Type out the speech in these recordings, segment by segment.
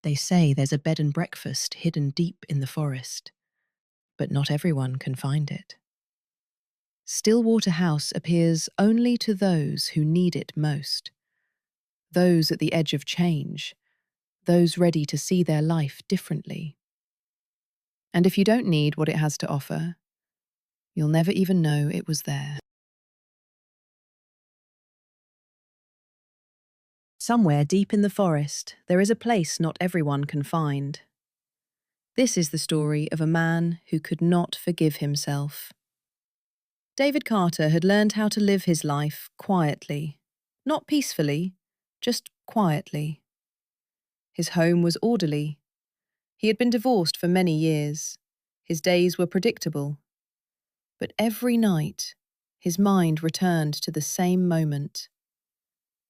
They say there's a bed and breakfast hidden deep in the forest, but not everyone can find it. Stillwater House appears only to those who need it most, those at the edge of change, those ready to see their life differently. And if you don't need what it has to offer, you'll never even know it was there. Somewhere deep in the forest, there is a place not everyone can find. This is the story of a man who could not forgive himself. David Carter had learned how to live his life quietly, not peacefully, just quietly. His home was orderly. He had been divorced for many years. His days were predictable. But every night, his mind returned to the same moment.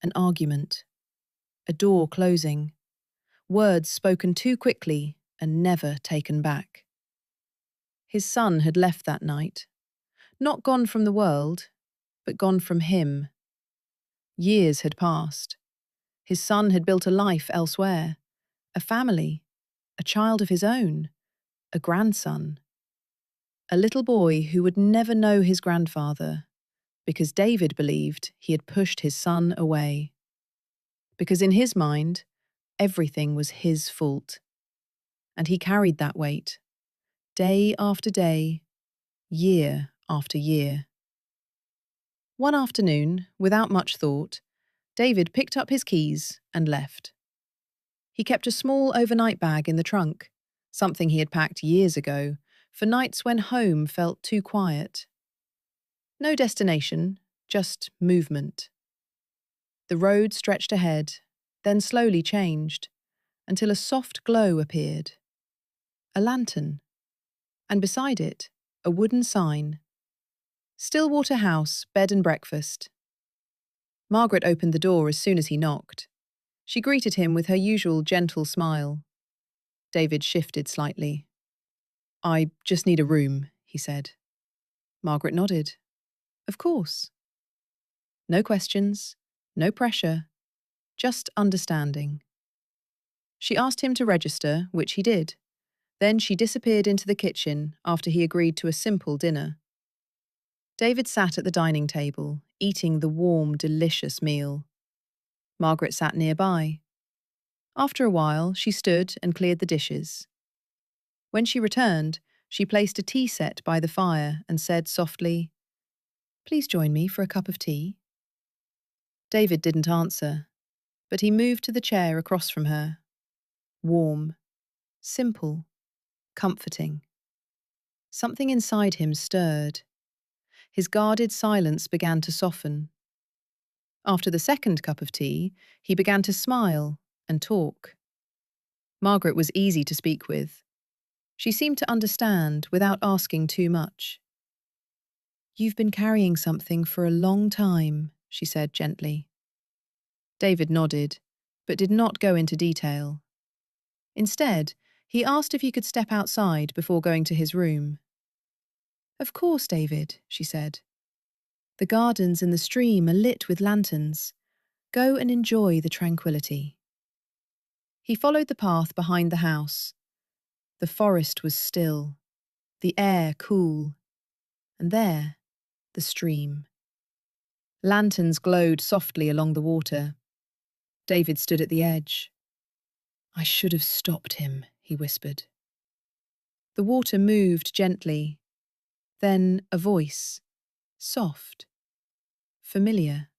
An argument, a door closing, words spoken too quickly and never taken back. His son had left that night, not gone from the world, but gone from him. Years had passed. His son had built a life elsewhere, a family, a child of his own, a grandson. A little boy who would never know his grandfather, because David believed he had pushed his son away. Because in his mind, everything was his fault. And he carried that weight, day after day, year after year. One afternoon, without much thought, David picked up his keys and left. He kept a small overnight bag in the trunk, something he had packed years ago, for nights when home felt too quiet. No destination, just movement. The road stretched ahead, then slowly changed, until a soft glow appeared. A lantern. And beside it, a wooden sign. Stillwater House, Bed and Breakfast. Margaret opened the door as soon as he knocked. She greeted him with her usual gentle smile. David shifted slightly. "I just need a room," he said. Margaret nodded. "Of course." No questions, no pressure, just understanding. She asked him to register, which he did. Then she disappeared into the kitchen after he agreed to a simple dinner. David sat at the dining table, eating the warm, delicious meal. Margaret sat nearby. After a while, she stood and cleared the dishes. When she returned, she placed a tea set by the fire and said softly, "Please join me for a cup of tea." David didn't answer, but he moved to the chair across from her. Warm, simple, comforting. Something inside him stirred. His guarded silence began to soften. After the second cup of tea, he began to smile and talk. Margaret was easy to speak with. She seemed to understand without asking too much. "You've been carrying something for a long time," she said gently. David nodded, but did not go into detail. Instead, he asked if he could step outside before going to his room. "Of course, David," she said. "The gardens and the stream are lit with lanterns. Go and enjoy the tranquility." He followed the path behind the house. The forest was still, the air cool, and there, the stream. Lanterns glowed softly along the water. David stood at the edge. "I should have stopped him," he whispered. The water moved gently. Then a voice, soft, familiar.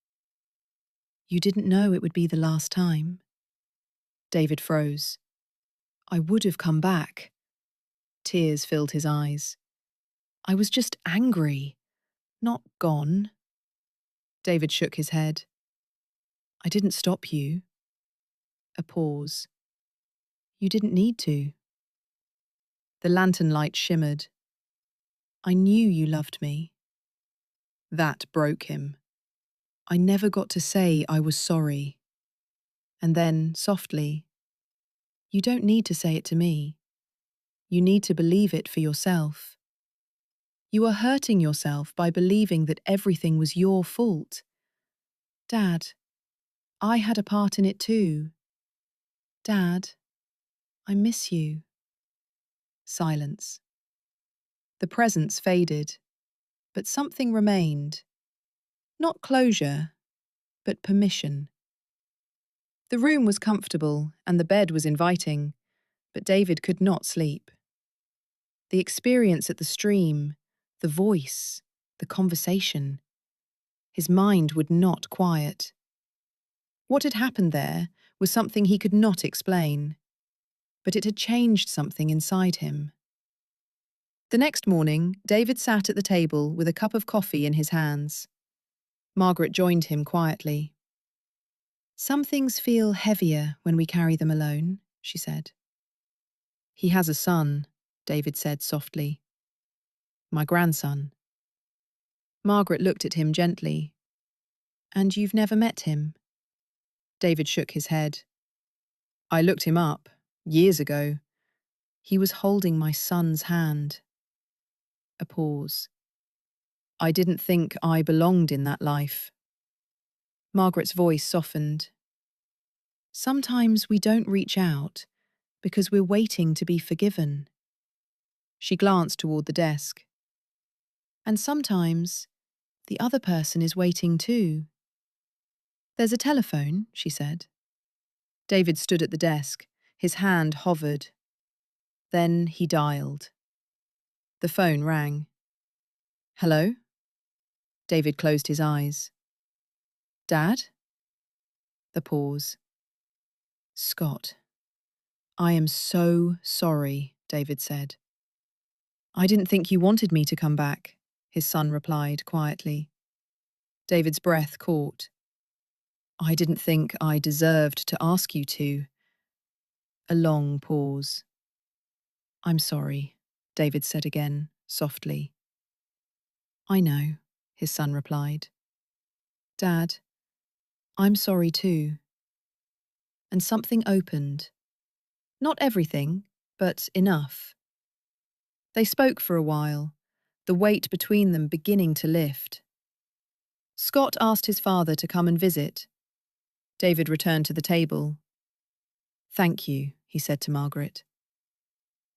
"You didn't know it would be the last time?" David froze. "I would have come back." Tears filled his eyes. "I was just angry, not gone." David shook his head. "I didn't stop you." A pause. "You didn't need to." The lantern light shimmered. "I knew you loved me." That broke him. "I never got to say I was sorry." And then, softly, "You don't need to say it to me. You need to believe it for yourself. You are hurting yourself by believing that everything was your fault. Dad, I had a part in it too. Dad." I miss you. Silence. The presence faded, but something remained. Not closure, but permission. The room was comfortable and the bed was inviting, but David could not sleep. The experience at the stream, the voice, the conversation. His mind would not quiet. What had happened there was something he could not explain, but it had changed something inside him. The next morning, David sat at the table with a cup of coffee in his hands. Margaret joined him quietly. "Some things feel heavier when we carry them alone," she said. "He has a son," David said softly. "My grandson." Margaret looked at him gently. "And you've never met him?" David shook his head. "I looked him up, years ago. He was holding my son's hand." A pause. "I didn't think I belonged in that life." Margaret's voice softened. "Sometimes we don't reach out because we're waiting to be forgiven." She glanced toward the desk. "And sometimes the other person is waiting too." "There's a telephone," she said. David stood at the desk. His hand hovered. Then he dialed. The phone rang. "Hello?" David closed his eyes. "Dad?" The pause. "Scott. I am so sorry," David said. "I didn't think you wanted me to come back," his son replied quietly. David's breath caught. "I didn't think I deserved to ask you to." A long pause. "I'm sorry," David said again, softly. "I know," his son replied. "Dad, I'm sorry too." And something opened. Not everything, but enough. They spoke for a while, the weight between them beginning to lift. Scott asked his father to come and visit. David returned to the table. "Thank you," he said to Margaret.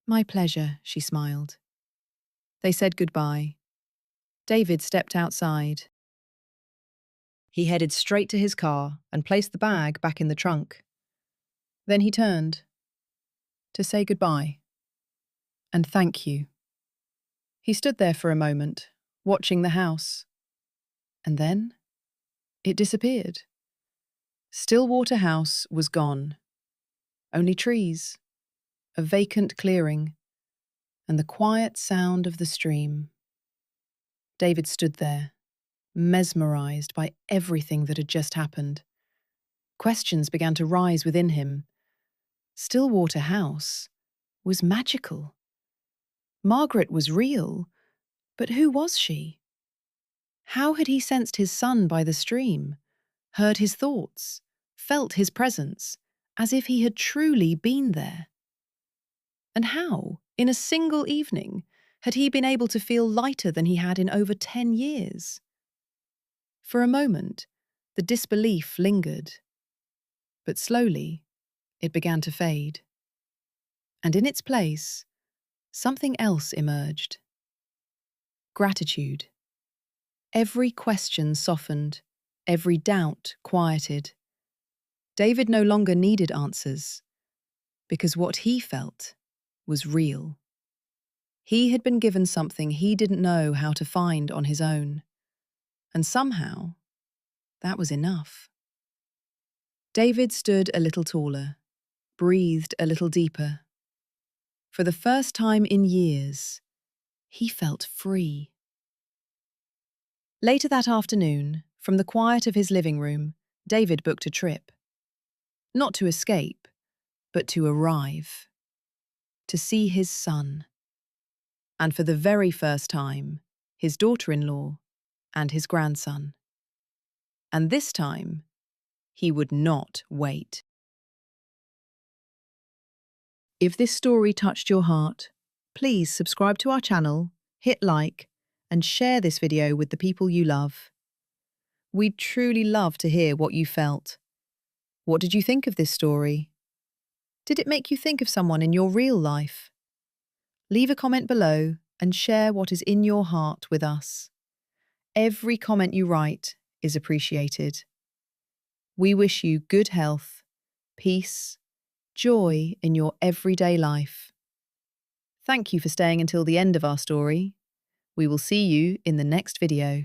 "My pleasure," she smiled. They said goodbye. David stepped outside. He headed straight to his car and placed the bag back in the trunk. Then he turned to say goodbye and thank you. He stood there for a moment, watching the house. And then it disappeared. Stillwater House was gone. Only trees, a vacant clearing, and the quiet sound of the stream. David stood there, mesmerized by everything that had just happened. Questions began to rise within him. Stillwater House was magical. Margaret was real, but who was she? How had he sensed his son by the stream, heard his thoughts, felt his presence, as if he had truly been there? And how, in a single evening, had he been able to feel lighter than he had in over 10 years? For a moment, the disbelief lingered. But slowly, it began to fade. And in its place, something else emerged. Gratitude. Every question softened, every doubt quieted. David no longer needed answers, because what he felt was real. He had been given something he didn't know how to find on his own. And somehow, that was enough. David stood a little taller, breathed a little deeper. For the first time in years, he felt free. Later that afternoon, from the quiet of his living room, David booked a trip. Not to escape, but to arrive. To see his son. And for the very first time, his daughter-in-law and his grandson. And this time, he would not wait. If this story touched your heart, please subscribe to our channel, hit like, and share this video with the people you love. We'd truly love to hear what you felt. What did you think of this story? Did it make you think of someone in your real life? Leave a comment below and share what is in your heart with us. Every comment you write is appreciated. We wish you good health, peace, joy in your everyday life. Thank you for staying until the end of our story. We will see you in the next video.